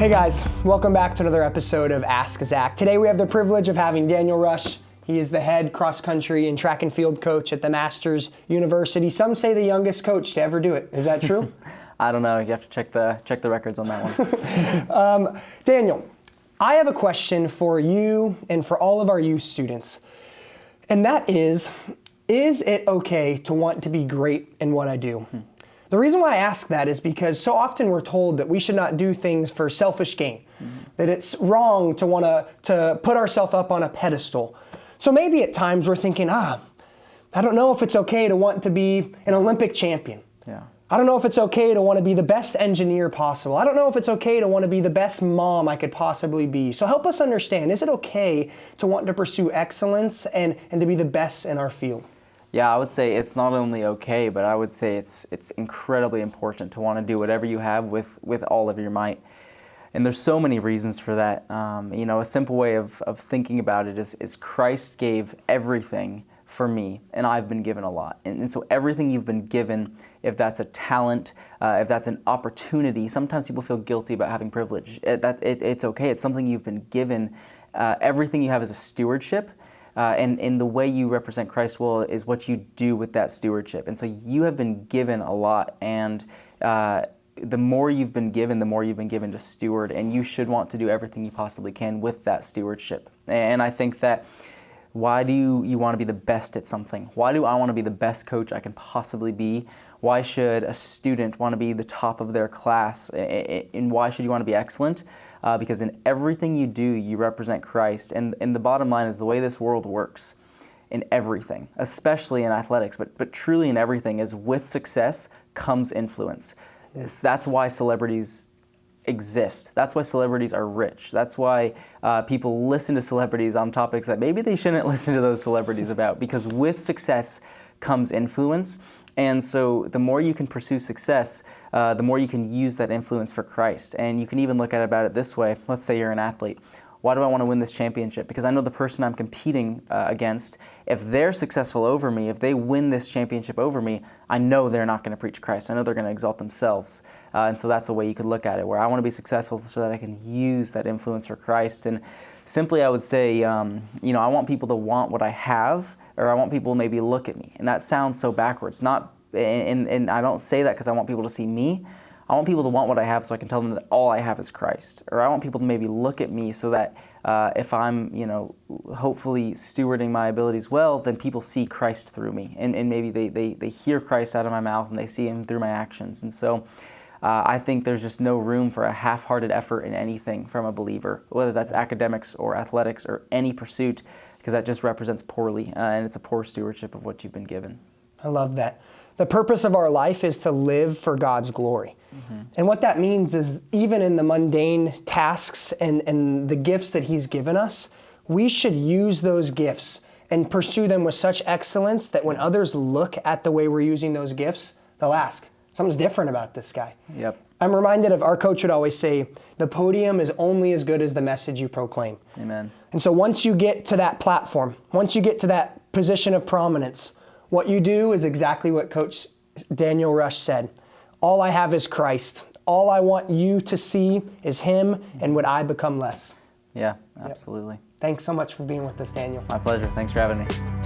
Hey guys, welcome back to another episode of Ask Zach. Today we have the privilege of having Daniel Rush. He is the head cross-country and track and field coach at the Masters University. Some say the youngest coach to ever do it. Is that true? I don't know. You have to check the records on that one. Daniel, I have a question for you and for all of our youth students. And that is it okay to want to be great in what I do? The reason why I ask that is because so often we're told that we should not do things for selfish gain, that it's wrong to want to put ourselves up on a pedestal. So maybe at times we're thinking, I don't know if it's okay to want to be an Olympic champion. Yeah. I don't know if it's okay to want to be the best engineer possible. I don't know if it's okay to want to be the best mom I could possibly be. So help us understand, is it okay to want to pursue excellence and to be the best in our field? Yeah, I would say it's not only okay, but I would say it's incredibly important to want to do whatever you have with all of your might. And there's so many reasons for that. A simple way of thinking about it is Christ gave everything for me, and I've been given a lot. And so everything you've been given, if that's a talent, if that's an opportunity, sometimes people feel guilty about having privilege. It's okay. It's something you've been given. Everything you have is a stewardship. And the way you represent Christ well is what you do with that stewardship. And so you have been given a lot, and the more you've been given to steward, and you should want to do everything you possibly can with that stewardship. And I think that, why do you want to be the best at something? Why do I want to be the best coach I can possibly be? Why should a student want to be the top of their class? And why should you want to be excellent? Because in everything you do, you represent Christ. And the bottom line is the way this world works in everything, especially in athletics, but truly in everything, is with success comes influence. That's why celebrities exist. That's why celebrities are rich. That's why people listen to celebrities on topics that maybe they shouldn't listen to those celebrities about, because with success comes influence. And so the more you can pursue success, the more you can use that influence for Christ. And you can even look at it this way. Let's say you're an athlete. Why do I want to win this championship? Because I know the person I'm competing against, if they're successful over me, if they win this championship over me, I know they're not going to preach Christ. I know they're going to exalt themselves. And so that's a way you could look at it, where I want to be successful so that I can use that influence for Christ. And simply I would say, I want people to want what I have, or I want people to maybe look at me. And that sounds so backwards. And I don't say that because I want people to see me. I want people to want what I have so I can tell them that all I have is Christ. Or I want people to maybe look at me so that if I'm, hopefully stewarding my abilities well, then people see Christ through me. And maybe they hear Christ out of my mouth and they see Him through my actions. And so I think there's just no room for a half-hearted effort in anything from a believer, whether that's academics or athletics or any pursuit, because that just represents poorly, and it's a poor stewardship of what you've been given. I love that. The purpose of our life is to live for God's glory. Mm-hmm. And what that means is, even in the mundane tasks and the gifts that He's given us, we should use those gifts and pursue them with such excellence that when others look at the way we're using those gifts, they'll ask, something's different about this guy. Yep. I'm reminded of, our coach would always say, the podium is only as good as the message you proclaim. Amen. And so once you get to that platform, once you get to that position of prominence, what you do is exactly what Coach Daniel Rush said. All I have is Christ. All I want you to see is Him, and would I become less? Yeah, absolutely. Yep. Thanks so much for being with us, Daniel. My pleasure. Thanks for having me.